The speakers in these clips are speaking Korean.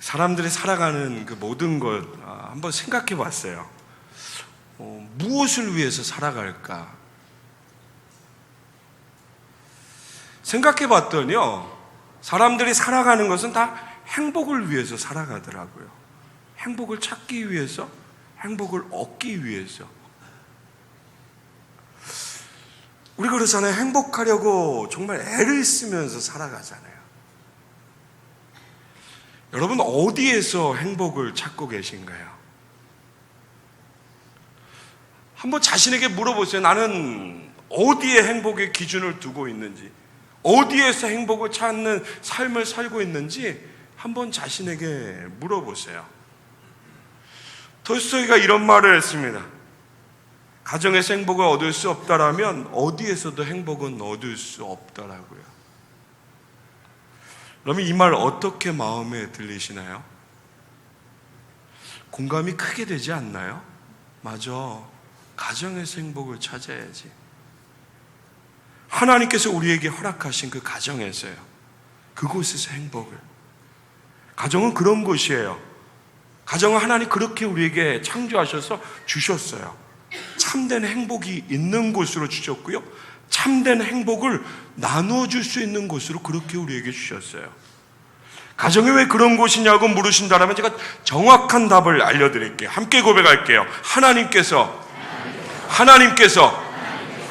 사람들이 살아가는 그 모든 것 한번 생각해 봤어요. 무엇을 위해서 살아갈까? 생각해 봤더니요, 사람들이 살아가는 것은 다 행복을 위해서 살아가더라고요. 행복을 찾기 위해서, 행복을 얻기 위해서. 우리 그러잖아요. 행복하려고 정말 애를 쓰면서 살아가잖아요. 여러분, 어디에서 행복을 찾고 계신가요? 한번 자신에게 물어보세요. 나는 어디에 행복의 기준을 두고 있는지, 어디에서 행복을 찾는 삶을 살고 있는지 한번 자신에게 물어보세요. 톨스토이가 이런 말을 했습니다. 가정에서 행복을 얻을 수 없다라면 어디에서도 행복은 얻을 수 없더라고요. 그러면 이 말 어떻게 마음에 들리시나요? 공감이 크게 되지 않나요? 맞아. 가정에서 행복을 찾아야지. 하나님께서 우리에게 허락하신 그 가정에서요. 그곳에서 행복을. 가정은 그런 곳이에요. 가정은 하나님 그렇게 우리에게 창조하셔서 주셨어요. 참된 행복이 있는 곳으로 주셨고요. 참된 행복을 나누어줄 수 있는 곳으로 그렇게 우리에게 주셨어요. 가정이 왜 그런 곳이냐고 물으신다면 제가 정확한 답을 알려드릴게요. 함께 고백할게요. 하나님께서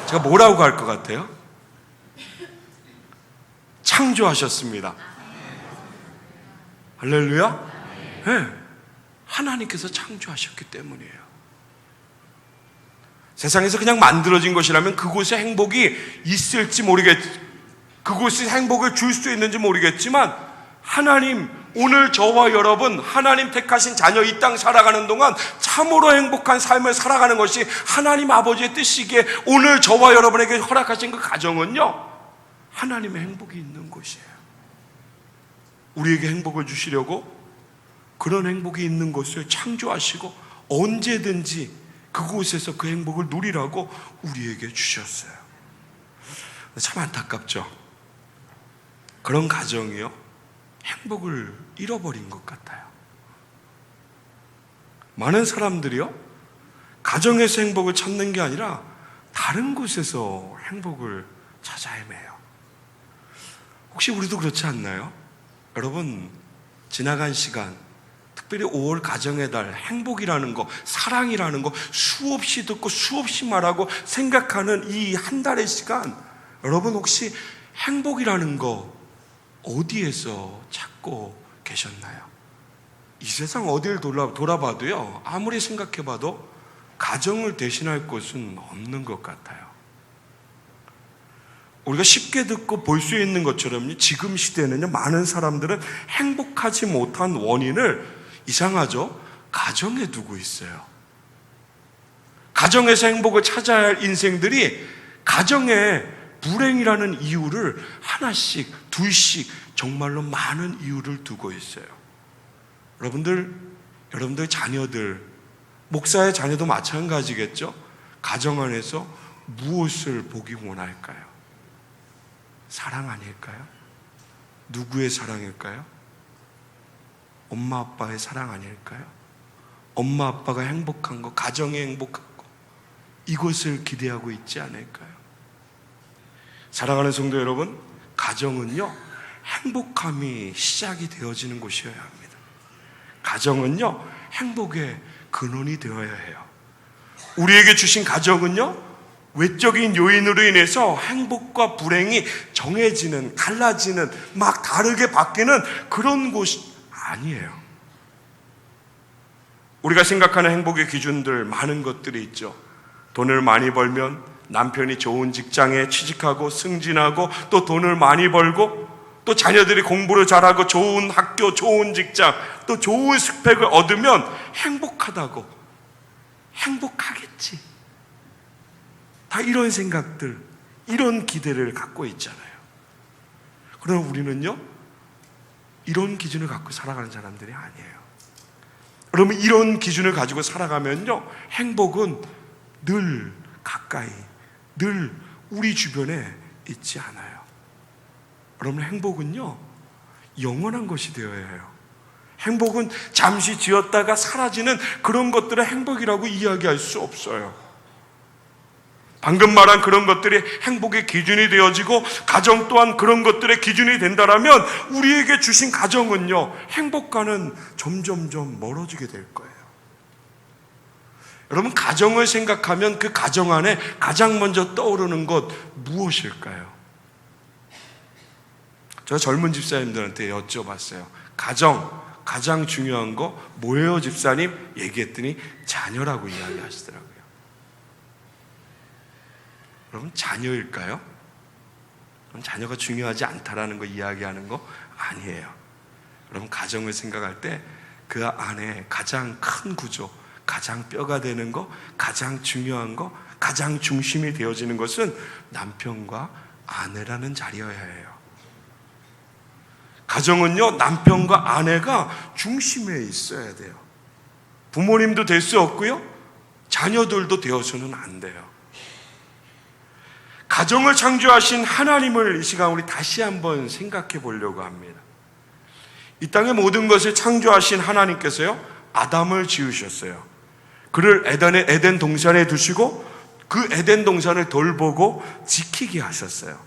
제가 뭐라고 할 것 같아요? 창조하셨습니다. 할렐루야? 네. 하나님께서 창조하셨기 때문이에요. 세상에서 그냥 만들어진 것이라면 그곳에 행복이 있을지 그곳에 행복을 줄 수 있는지 모르겠지만 하나님, 오늘 저와 여러분, 하나님 택하신 자녀 이 땅 살아가는 동안 참으로 행복한 삶을 살아가는 것이 하나님 아버지의 뜻이기에 오늘 저와 여러분에게 허락하신 그 가정은요, 하나님의 행복이 있는 곳이에요. 우리에게 행복을 주시려고 그런 행복이 있는 곳을 창조하시고 언제든지 그곳에서 그 행복을 누리라고 우리에게 주셨어요. 참 안타깝죠. 그런 가정이요, 행복을 잃어버린 것 같아요. 많은 사람들이요, 가정에서 행복을 찾는 게 아니라 다른 곳에서 행복을 찾아 헤매요. 혹시 우리도 그렇지 않나요? 여러분, 지나간 시간, 특별히 5월 가정의 달, 행복이라는 거, 사랑이라는 거 수없이 듣고 수없이 말하고 생각하는 이 한 달의 시간, 여러분 혹시 행복이라는 거 어디에서 찾고 계셨나요? 이 세상 어딜 돌아봐도요, 아무리 생각해봐도 가정을 대신할 곳은 없는 것 같아요. 우리가 쉽게 듣고 볼 수 있는 것처럼 지금 시대에는요, 많은 사람들은 행복하지 못한 원인을 이상하죠? 가정에 두고 있어요. 가정에서 행복을 찾아야 할 인생들이 가정에 불행이라는 이유를 하나씩, 둘씩 정말로 많은 이유를 두고 있어요. 여러분들 자녀들, 목사의 자녀도 마찬가지겠죠? 가정 안에서 무엇을 보기 원할까요? 사랑 아닐까요? 누구의 사랑일까요? 엄마 아빠의 사랑 아닐까요? 엄마 아빠가 행복한 거, 가정이 행복한 거, 이것을 기대하고 있지 않을까요? 사랑하는 성도 여러분, 가정은요, 행복함이 시작이 되어지는 곳이어야 합니다. 가정은요, 행복의 근원이 되어야 해요. 우리에게 주신 가정은요, 외적인 요인으로 인해서 행복과 불행이 정해지는, 갈라지는, 막 다르게 바뀌는 그런 곳이 아니에요. 우리가 생각하는 행복의 기준들 많은 것들이 있죠. 돈을 많이 벌면 남편이 좋은 직장에 취직하고 승진하고, 또 돈을 많이 벌고, 또 자녀들이 공부를 잘하고 좋은 학교, 좋은 직장, 또 좋은 스펙을 얻으면 행복하다고, 행복하겠지, 다 이런 생각들, 이런 기대를 갖고 있잖아요. 그러나 우리는요, 이런 기준을 갖고 살아가는 사람들이 아니에요. 그러면 이런 기준을 가지고 살아가면요, 행복은 늘 가까이, 늘 우리 주변에 있지 않아요. 여러분, 행복은요, 영원한 것이 되어야 해요. 행복은 잠시 지었다가 사라지는 그런 것들을 행복이라고 이야기할 수 없어요. 방금 말한 그런 것들이 행복의 기준이 되어지고 가정 또한 그런 것들의 기준이 된다면 우리에게 주신 가정은요, 행복과는 점점점 멀어지게 될 거예요. 여러분, 가정을 생각하면 그 가정 안에 가장 먼저 떠오르는 것 무엇일까요? 저 젊은 집사님들한테 여쭤봤어요. 가장 중요한 거 뭐예요, 집사님? 얘기했더니 자녀라고 이야기하시더라고요. 여러분, 자녀일까요? 그럼 자녀가 중요하지 않다라는 거 이야기하는 거 아니에요. 여러분, 가정을 생각할 때 그 안에 가장 큰 구조, 가장 뼈가 되는 거, 가장 중요한 거, 가장 중심이 되어지는 것은 남편과 아내라는 자리여야 해요. 가정은요, 남편과 아내가 중심에 있어야 돼요. 부모님도 될 수 없고요, 자녀들도 되어서는 안 돼요. 가정을 창조하신 하나님을 이 시간 우리 다시 한번 생각해 보려고 합니다. 이 땅의 모든 것을 창조하신 하나님께서요, 아담을 지으셨어요. 그를 에덴 동산에 두시고 그 에덴 동산을 돌보고 지키게 하셨어요.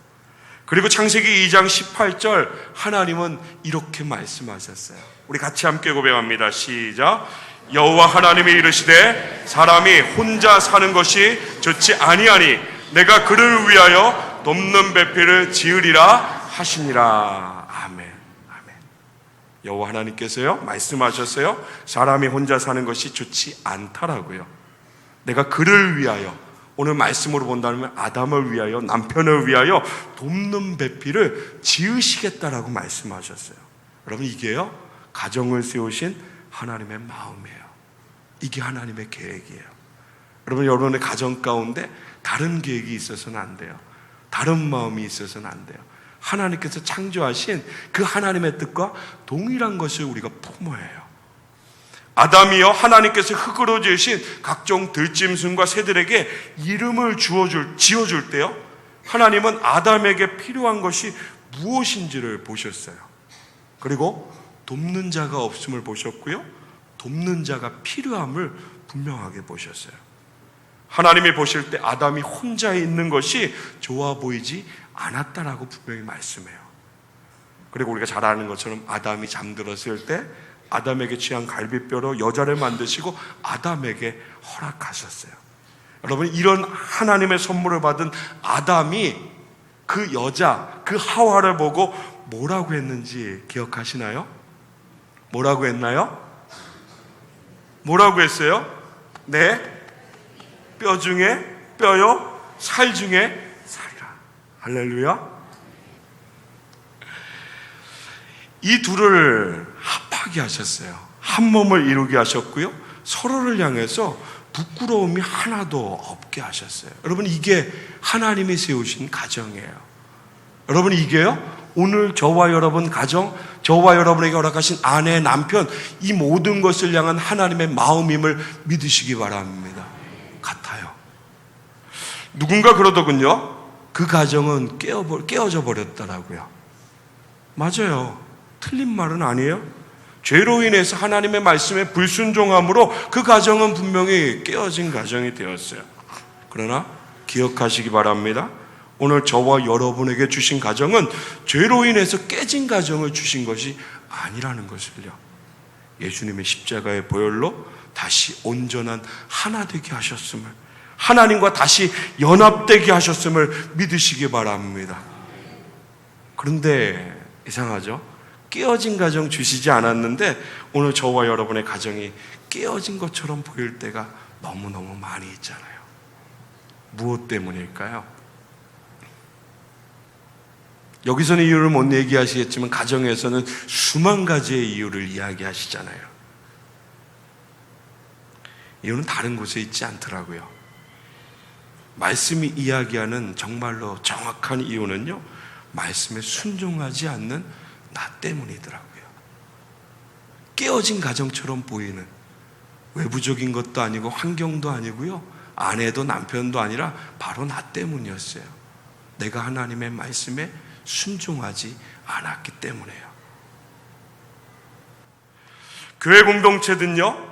그리고 창세기 2장 18절 하나님은 이렇게 말씀하셨어요. 우리 같이 함께 고백합니다. 시작. 여호와 하나님이 이르시되 사람이 혼자 사는 것이 좋지 아니하니 내가 그를 위하여 돕는 배필을 지으리라 하시니라. 아멘. 아멘. 여호와 하나님께서요, 말씀하셨어요. 사람이 혼자 사는 것이 좋지 않다라고요. 내가 그를 위하여, 오늘 말씀으로 본다면 아담을 위하여, 남편을 위하여 돕는 배필을 지으시겠다라고 말씀하셨어요. 여러분, 이게요, 가정을 세우신 하나님의 마음이에요. 이게 하나님의 계획이에요. 여러분, 여러분의 가정 가운데 다른 계획이 있어서는 안 돼요. 다른 마음이 있어서는 안 돼요. 하나님께서 창조하신 그 하나님의 뜻과 동일한 것을 우리가 품어야 해요. 아담이요, 하나님께서 흙으로 지으신 각종 들짐승과 새들에게 이름을 지어줄 때요, 하나님은 아담에게 필요한 것이 무엇인지를 보셨어요. 그리고 돕는 자가 없음을 보셨고요, 돕는 자가 필요함을 분명하게 보셨어요. 하나님이 보실 때 아담이 혼자 있는 것이 좋아 보이지 않았다라고 분명히 말씀해요. 그리고 우리가 잘 아는 것처럼 아담이 잠들었을 때 아담에게 취한 갈비뼈로 여자를 만드시고 아담에게 허락하셨어요. 여러분, 이런 하나님의 선물을 받은 아담이 그 여자, 그 하와를 보고 뭐라고 했는지 기억하시나요? 뭐라고 했나요? 뭐라고 했어요? 네, 뼈 중에 뼈요, 살 중에 살이라. 할렐루야. 이 둘을 합하게 하셨어요. 한 몸을 이루게 하셨고요, 서로를 향해서 부끄러움이 하나도 없게 하셨어요. 여러분, 이게 하나님이 세우신 가정이에요. 여러분, 이게요, 오늘 저와 여러분 가정, 저와 여러분에게 허락하신 아내, 남편, 이 모든 것을 향한 하나님의 마음임을 믿으시기 바랍니다. 같아요. 누군가 그러더군요. 그 가정은 깨어져 버렸더라고요. 맞아요. 틀린 말은 아니에요. 죄로 인해서 하나님의 말씀에 불순종함으로 그 가정은 분명히 깨어진 가정이 되었어요. 그러나 기억하시기 바랍니다. 오늘 저와 여러분에게 주신 가정은 죄로 인해서 깨진 가정을 주신 것이 아니라는 것을요, 예수님의 십자가의 보혈로 다시 온전한 하나 되게 하셨음을, 하나님과 다시 연합되게 하셨음을 믿으시기 바랍니다. 그런데 이상하죠? 깨어진 가정 주시지 않았는데 오늘 저와 여러분의 가정이 깨어진 것처럼 보일 때가 너무너무 많이 있잖아요. 무엇 때문일까요? 여기서는 이유를 못 얘기하시겠지만 가정에서는 수만 가지의 이유를 이야기하시잖아요. 이유는 다른 곳에 있지 않더라고요. 말씀이 이야기하는 정말로 정확한 이유는요, 말씀에 순종하지 않는 나 때문이더라고요. 깨어진 가정처럼 보이는, 외부적인 것도 아니고 환경도 아니고요, 아내도 남편도 아니라 바로 나 때문이었어요. 내가 하나님의 말씀에 순종하지 않았기 때문에요. 교회 공동체든요,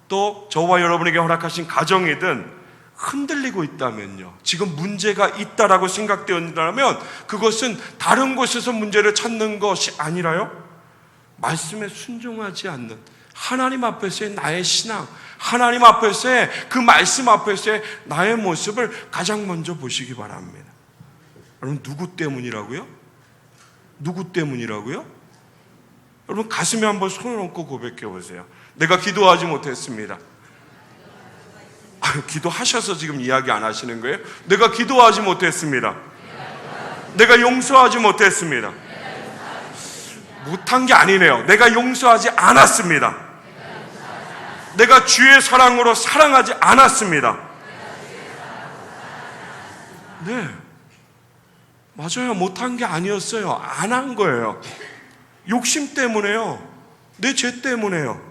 또 저와 여러분에게 허락하신 가정이든 흔들리고 있다면요, 지금 문제가 있다라고 생각되었다면 그것은 다른 곳에서 문제를 찾는 것이 아니라요, 말씀에 순종하지 않는 하나님 앞에서의 나의 신앙, 하나님 앞에서의 그 말씀 앞에서의 나의 모습을 가장 먼저 보시기 바랍니다. 여러분, 누구 때문이라고요? 누구 때문이라고요? 여러분, 가슴에 한번 손을 얹고 고백해 보세요. 내가 기도하지 못했습니다. 기도하셔서 지금 이야기 안 하시는 거예요? 내가 기도하지 못했습니다. 내가 용서하지 못했습니다. 못한 게 아니네요. 내가 용서하지 않았습니다. 내가 주의 사랑으로 사랑하지 않았습니다. 네, 맞아요. 못한 게 아니었어요. 안 한 거예요. 욕심 때문에요. 내 죄 때문에요.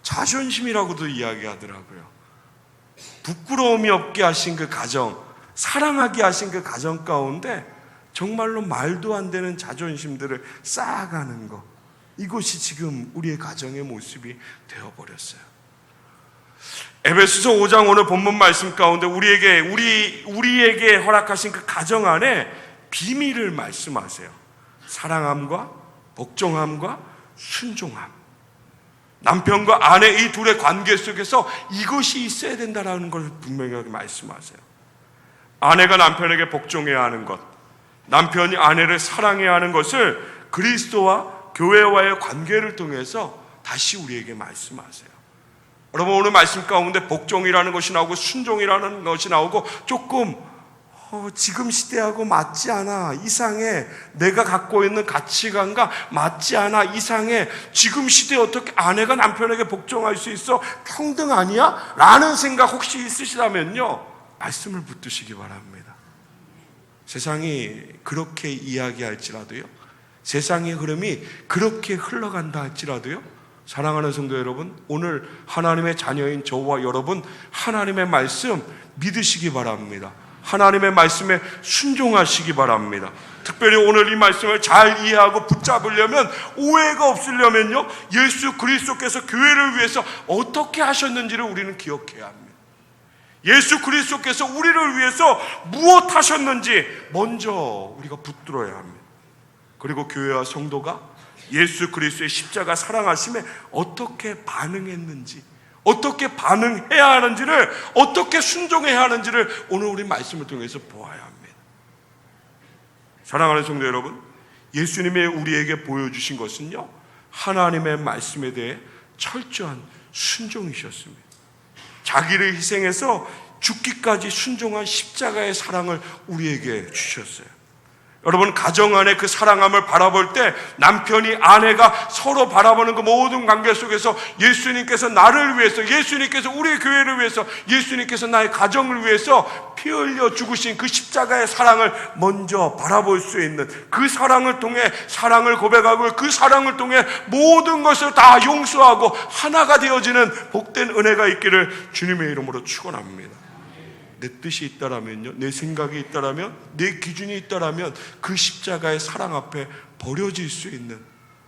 자존심이라고도 이야기하더라고요. 부끄러움이 없게 하신 그 가정, 사랑하게 하신 그 가정 가운데 정말로 말도 안 되는 자존심들을 쌓아가는 것, 이것이 지금 우리의 가정의 모습이 되어버렸어요. 에베소서 5장 오늘 본문 말씀 가운데 우리에게 허락하신 그 가정 안에 비밀을 말씀하세요. 사랑함과 복종함과 순종함. 남편과 아내 이 둘의 관계 속에서 이것이 있어야 된다는 걸 분명하게 말씀하세요. 아내가 남편에게 복종해야 하는 것, 남편이 아내를 사랑해야 하는 것을 그리스도와 교회와의 관계를 통해서 다시 우리에게 말씀하세요. 여러분, 오늘 말씀 가운데 복종이라는 것이 나오고 순종이라는 것이 나오고 조금 지금 시대하고 맞지 않아, 이상해, 내가 갖고 있는 가치관과 맞지 않아, 이상해, 지금 시대에 어떻게 아내가 남편에게 복종할 수 있어? 평등 아니야? 라는 생각 혹시 있으시다면요, 말씀을 붙드시기 바랍니다. 세상이 그렇게 이야기할지라도요, 세상의 흐름이 그렇게 흘러간다 할지라도요, 사랑하는 성도 여러분, 오늘 하나님의 자녀인 저와 여러분, 하나님의 말씀 믿으시기 바랍니다. 하나님의 말씀에 순종하시기 바랍니다. 특별히 오늘 이 말씀을 잘 이해하고 붙잡으려면, 오해가 없으려면요, 예수 그리스도께서 교회를 위해서 어떻게 하셨는지를 우리는 기억해야 합니다. 예수 그리스도께서 우리를 위해서 무엇 하셨는지 먼저 우리가 붙들어야 합니다. 그리고 교회와 성도가 예수 그리스도의 십자가 사랑하심에 어떻게 반응했는지, 어떻게 반응해야 하는지를, 어떻게 순종해야 하는지를 오늘 우리 말씀을 통해서 보아야 합니다. 사랑하는 성도 여러분, 예수님이 우리에게 보여주신 것은요, 하나님의 말씀에 대해 철저한 순종이셨습니다. 자기를 희생해서 죽기까지 순종한 십자가의 사랑을 우리에게 주셨어요. 여러분, 가정 안에 그 사랑함을 바라볼 때 남편이 아내가 서로 바라보는 그 모든 관계 속에서 예수님께서 나를 위해서, 예수님께서 우리 교회를 위해서, 예수님께서 나의 가정을 위해서 피 흘려 죽으신 그 십자가의 사랑을 먼저 바라볼 수 있는, 그 사랑을 통해 사랑을 고백하고 그 사랑을 통해 모든 것을 다 용서하고 하나가 되어지는 복된 은혜가 있기를 주님의 이름으로 축원합니다. 내 뜻이 있다라면요, 내 생각이 있다라면, 내 기준이 있다라면 그 십자가의 사랑 앞에 버려질 수 있는,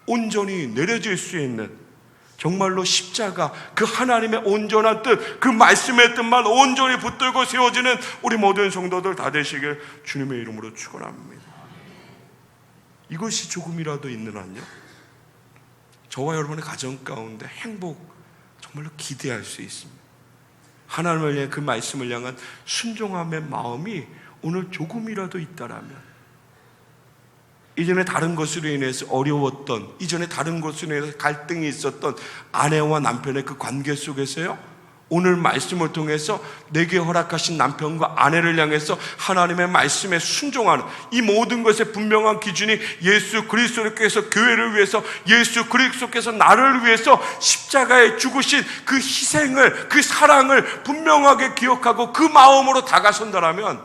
온전히 내려질 수 있는, 정말로 십자가, 그 하나님의 온전한 뜻, 그 말씀의 뜻만 온전히 붙들고 세워지는 우리 모든 성도들 다 되시길 주님의 이름으로 축원합니다. 이것이 조금이라도 있는 한요, 저와 여러분의 가정 가운데 행복 정말로 기대할 수 있습니다. 하나님을 위해 그 말씀을 향한 순종함의 마음이 오늘 조금이라도 있다라면, 이전에 다른 것으로 인해서 어려웠던, 이전에 다른 것으로 인해서 갈등이 있었던 아내와 남편의 그 관계 속에서요, 오늘 말씀을 통해서 내게 허락하신 남편과 아내를 향해서 하나님의 말씀에 순종하는 이 모든 것의 분명한 기준이 예수 그리스도께서 교회를 위해서, 예수 그리스도께서 나를 위해서 십자가에 죽으신 그 희생을, 그 사랑을 분명하게 기억하고 그 마음으로 다가선다라면,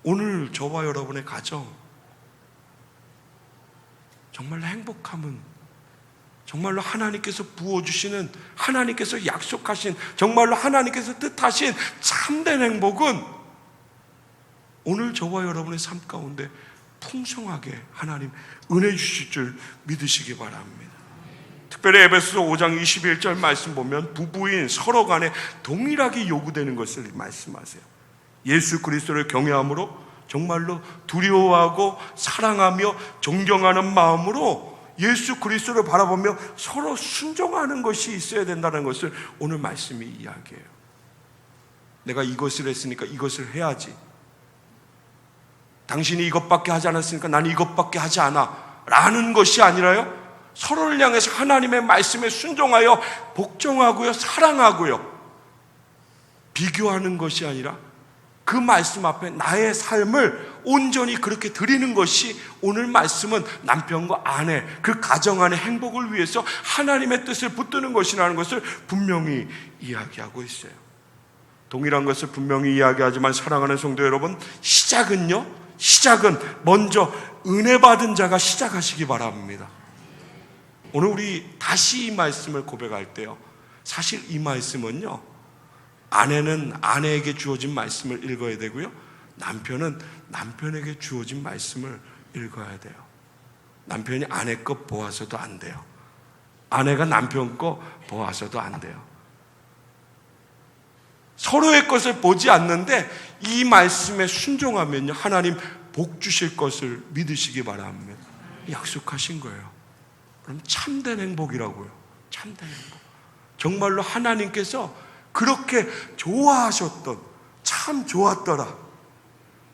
오늘 저와 여러분의 가정 정말로 행복함은, 정말로 하나님께서 부어주시는, 하나님께서 약속하신, 정말로 하나님께서 뜻하신 참된 행복은 오늘 저와 여러분의 삶 가운데 풍성하게 하나님 은혜 주실 줄 믿으시기 바랍니다. 특별히 에베소서 5장 21절 말씀 보면 부부인 서로 간에 동일하게 요구되는 것을 말씀하세요. 예수 그리스도를 경외함으로 정말로 두려워하고 사랑하며 존경하는 마음으로 예수 그리스도를 바라보며 서로 순종하는 것이 있어야 된다는 것을 오늘 말씀이 이야기해요. 내가 이것을 했으니까 이것을 해야지. 당신이 이것밖에 하지 않았으니까 나는 이것밖에 하지 않아 라는 것이 아니라요, 서로를 향해서 하나님의 말씀에 순종하여 복종하고요, 사랑하고요, 비교하는 것이 아니라 그 말씀 앞에 나의 삶을 온전히 그렇게 드리는 것이 오늘 말씀은 남편과 아내, 그 가정 안의 행복을 위해서 하나님의 뜻을 붙드는 것이라는 것을 분명히 이야기하고 있어요. 동일한 것을 분명히 이야기하지만 사랑하는 성도 여러분, 시작은 먼저 은혜 받은 자가 시작하시기 바랍니다. 오늘 우리 다시 이 말씀을 고백할 때요, 사실 이 말씀은요, 아내는 아내에게 주어진 말씀을 읽어야 되고요, 남편은 남편에게 주어진 말씀을 읽어야 돼요. 남편이 아내 것 보아서도 안 돼요. 아내가 남편 거 보아서도 안 돼요. 서로의 것을 보지 않는데 이 말씀에 순종하면요, 하나님 복 주실 것을 믿으시기 바랍니다. 약속하신 거예요. 그럼 참된 행복이라고요. 참된 행복. 정말로 하나님께서 그렇게 좋아하셨던, 참 좋았더라.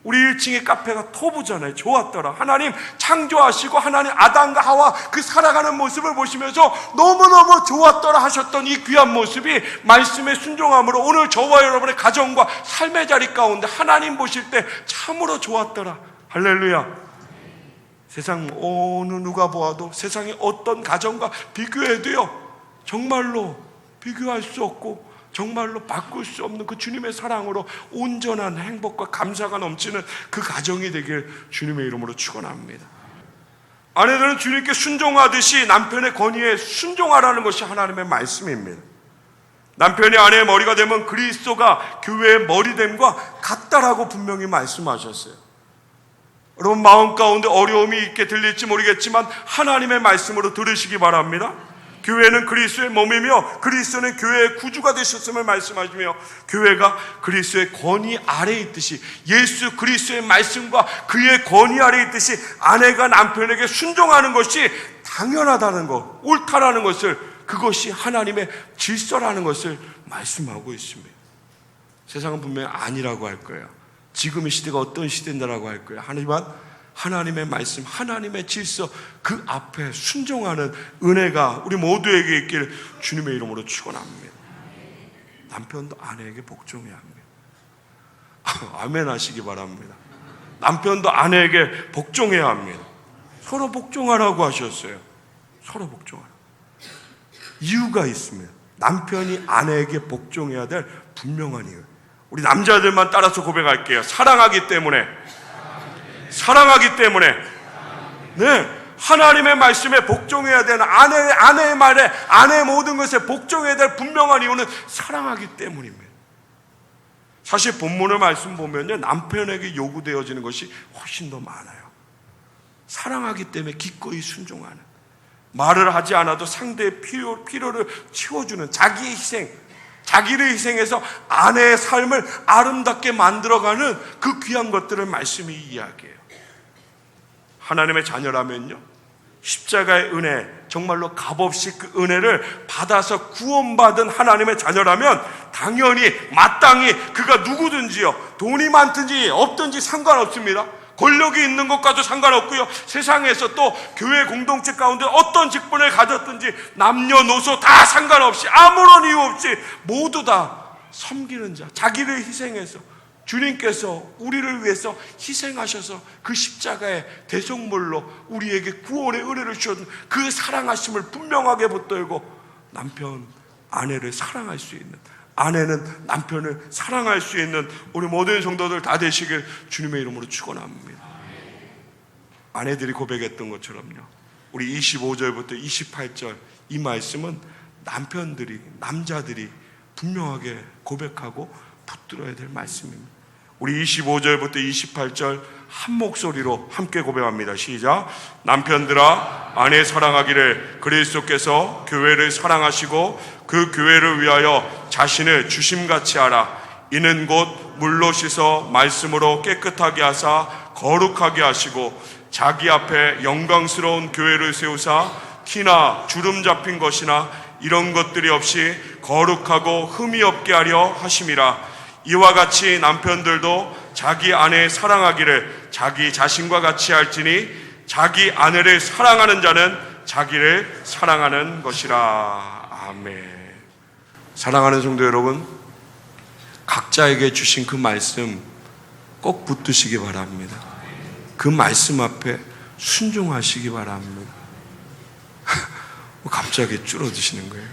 우리 1층의 카페가 토부잖아요. 좋았더라. 하나님 창조하시고 하나님 아담과 하와 그 살아가는 모습을 보시면서 너무너무 좋았더라 하셨던 이 귀한 모습이 말씀에 순종함으로 오늘 저와 여러분의 가정과 삶의 자리 가운데 하나님 보실 때 참으로 좋았더라. 할렐루야. 세상 어느 누가 보아도 세상의 어떤 가정과 비교해도요, 정말로 비교할 수 없고 정말로 바꿀 수 없는 그 주님의 사랑으로 온전한 행복과 감사가 넘치는 그 가정이 되길 주님의 이름으로 축원합니다. 아내들은 주님께 순종하듯이 남편의 권위에 순종하라는 것이 하나님의 말씀입니다. 남편이 아내의 머리가 되면 그리스도가 교회의 머리됨과 같다라고 분명히 말씀하셨어요. 여러분, 마음 가운데 어려움이 있게 들릴지 모르겠지만 하나님의 말씀으로 들으시기 바랍니다. 교회는 그리스도의 몸이며 그리스도는 교회의 구주가 되셨음을 말씀하시며, 교회가 그리스도의 권위 아래에 있듯이, 예수 그리스도의 말씀과 그의 권위 아래에 있듯이 아내가 남편에게 순종하는 것이 당연하다는 것, 옳다라는 것을, 그것이 하나님의 질서라는 것을 말씀하고 있습니다. 세상은 분명히 아니라고 할 거예요. 지금 이 시대가 어떤 시대인가라고 할 거예요. 하지만 하나님의 말씀, 하나님의 질서, 그 앞에 순종하는 은혜가 우리 모두에게 있기를 주님의 이름으로 축원합니다. 남편도 아내에게 복종해야 합니다. 아멘 하시기 바랍니다. 남편도 아내에게 복종해야 합니다. 서로 복종하라고 하셨어요. 서로 복종하라. 이유가 있습니다. 남편이 아내에게 복종해야 될 분명한 이유. 우리 남자들만 따라서 고백할게요. 사랑하기 때문에. 네, 하나님의 말씀에 복종해야 되는, 아내의 말에, 아내의 모든 것에 복종해야 될 분명한 이유는 사랑하기 때문입니다. 사실 본문의 말씀 보면요, 남편에게 요구되어지는 것이 훨씬 더 많아요. 사랑하기 때문에 기꺼이 순종하는, 말을 하지 않아도 상대의 필요를 채워주는 자기의 희생, 자기를 희생해서 아내의 삶을 아름답게 만들어가는 그 귀한 것들을 말씀이 이야기해요. 하나님의 자녀라면요, 십자가의 은혜, 정말로 값없이 그 은혜를 받아서 구원받은 하나님의 자녀라면 당연히 마땅히 그가 누구든지요, 돈이 많든지 없든지 상관없습니다. 권력이 있는 것과도 상관없고요, 세상에서 또 교회 공동체 가운데 어떤 직분을 가졌든지 남녀노소 다 상관없이 아무런 이유 없이 모두 다 섬기는 자, 자기를 희생해서 주님께서 우리를 위해서 희생하셔서 그 십자가의 대속물로 우리에게 구원의 은혜를 주셨던 그 사랑하심을 분명하게 붙들고 남편, 아내를 사랑할 수 있는, 아내는 남편을 사랑할 수 있는 우리 모든 성도들 다 되시길 주님의 이름으로 축원합니다. 아내들이 고백했던 것처럼요, 우리 25절부터 28절 이 말씀은 남편들이, 남자들이 분명하게 고백하고 붙들어야 될 말씀입니다. 우리 25절부터 28절 한 목소리로 함께 고백합니다. 시작. 남편들아 아내 사랑하기를 그리스도께서 교회를 사랑하시고 그 교회를 위하여 자신을 주심같이 하라. 이는 곧 물로 씻어 말씀으로 깨끗하게 하사 거룩하게 하시고 자기 앞에 영광스러운 교회를 세우사 티나 주름 잡힌 것이나 이런 것들이 없이 거룩하고 흠이 없게 하려 하심이라. 이와 같이 남편들도 자기 아내 사랑하기를 자기 자신과 같이 할지니 자기 아내를 사랑하는 자는 자기를 사랑하는 것이라. 아멘. 사랑하는 성도 여러분, 각자에게 주신 그 말씀 꼭 붙드시기 바랍니다. 그 말씀 앞에 순종하시기 바랍니다. 갑자기 줄어드시는 거예요.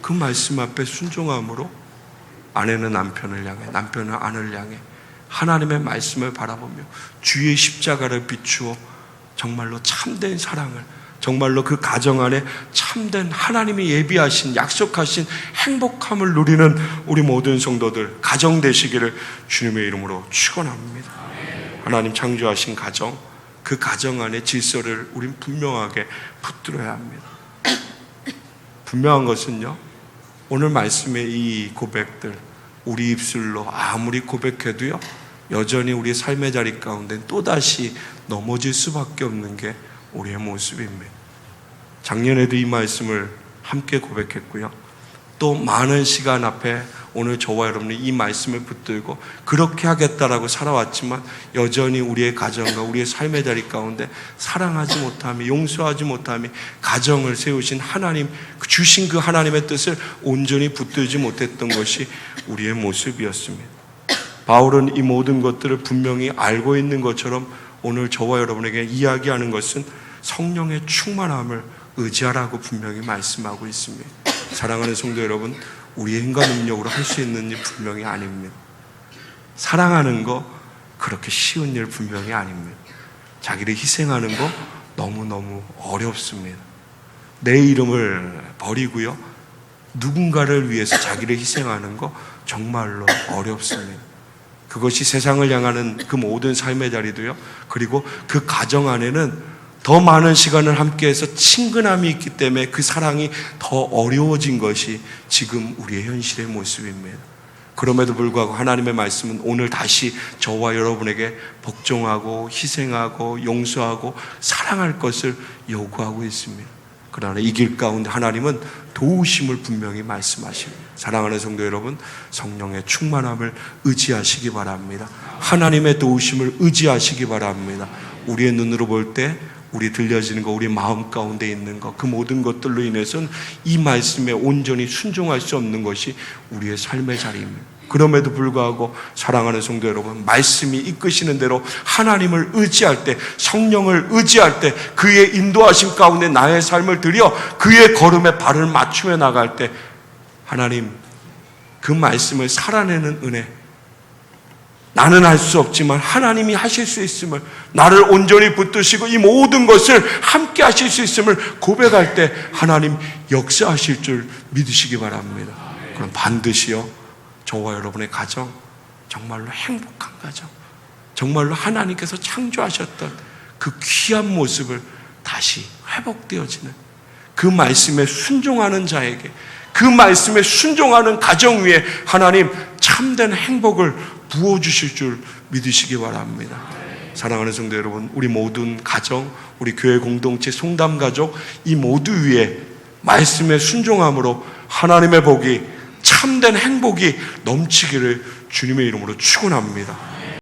그 말씀 앞에 순종함으로 아내는 남편을 향해, 남편은 아내를 향해 하나님의 말씀을 바라보며 주의 십자가를 비추어 정말로 참된 사랑을, 정말로 그 가정 안에 참된 하나님이 예비하신, 약속하신 행복함을 누리는 우리 모든 성도들 가정 되시기를 주님의 이름으로 축원합니다. 하나님 창조하신 가정, 그 가정 안의 질서를 우린 분명하게 붙들어야 합니다. 분명한 것은요, 오늘 말씀의 이 고백들 우리 입술로 아무리 고백해도요 여전히 우리 삶의 자리 가운데 또다시 넘어질 수밖에 없는 게 우리의 모습입니다. 작년에도 이 말씀을 함께 고백했고요, 또 많은 시간 앞에 오늘 저와 여러분이 이 말씀을 붙들고 그렇게 하겠다라고 살아왔지만 여전히 우리의 가정과 우리의 삶의 자리 가운데 사랑하지 못함이, 용서하지 못함이, 가정을 세우신 하나님, 주신 그 하나님의 뜻을 온전히 붙들지 못했던 것이 우리의 모습이었습니다. 바울은 이 모든 것들을 분명히 알고 있는 것처럼 오늘 저와 여러분에게 이야기하는 것은 성령의 충만함을 의지하라고 분명히 말씀하고 있습니다. 사랑하는 성도 여러분, 우리의 힘과 능력으로 할 수 있는 일 분명히 아닙니다. 사랑하는 거 그렇게 쉬운 일 분명히 아닙니다. 자기를 희생하는 거 너무너무 어렵습니다. 내 이름을 버리고요, 누군가를 위해서 자기를 희생하는 거 정말로 어렵습니다. 그것이 세상을 향하는 그 모든 삶의 자리도요, 그리고 그 가정 안에는 더 많은 시간을 함께해서 친근함이 있기 때문에 그 사랑이 더 어려워진 것이 지금 우리의 현실의 모습입니다. 그럼에도 불구하고 하나님의 말씀은 오늘 다시 저와 여러분에게 복종하고 희생하고 용서하고 사랑할 것을 요구하고 있습니다. 그러나 이 길 가운데 하나님은 도우심을 분명히 말씀하십니다. 사랑하는 성도 여러분, 성령의 충만함을 의지하시기 바랍니다. 하나님의 도우심을 의지하시기 바랍니다. 우리의 눈으로 볼 때 우리 들려지는 것, 우리 마음 가운데 있는 것, 그 모든 것들로 인해서는 이 말씀에 온전히 순종할 수 없는 것이 우리의 삶의 자리입니다. 그럼에도 불구하고 사랑하는 성도 여러분, 말씀이 이끄시는 대로 하나님을 의지할 때, 성령을 의지할 때, 그의 인도하심 가운데 나의 삶을 들여 그의 걸음에 발을 맞추며 나갈 때 하나님 그 말씀을 살아내는 은혜, 나는 할 수 없지만 하나님이 하실 수 있음을, 나를 온전히 붙드시고 이 모든 것을 함께 하실 수 있음을 고백할 때 하나님 역사하실 줄 믿으시기 바랍니다. 그럼 반드시요, 저와 여러분의 가정, 정말로 행복한 가정, 정말로 하나님께서 창조하셨던 그 귀한 모습을 다시 회복되어지는, 그 말씀에 순종하는 자에게, 그 말씀에 순종하는 가정 위에 하나님 참된 행복을 부어주실 줄 믿으시기 바랍니다. 사랑하는 성도 여러분, 우리 모든 가정, 우리 교회 공동체, 송담 가족, 이 모두 위에 말씀에 순종함으로 하나님의 복이, 참된 행복이 넘치기를 주님의 이름으로 축원합니다.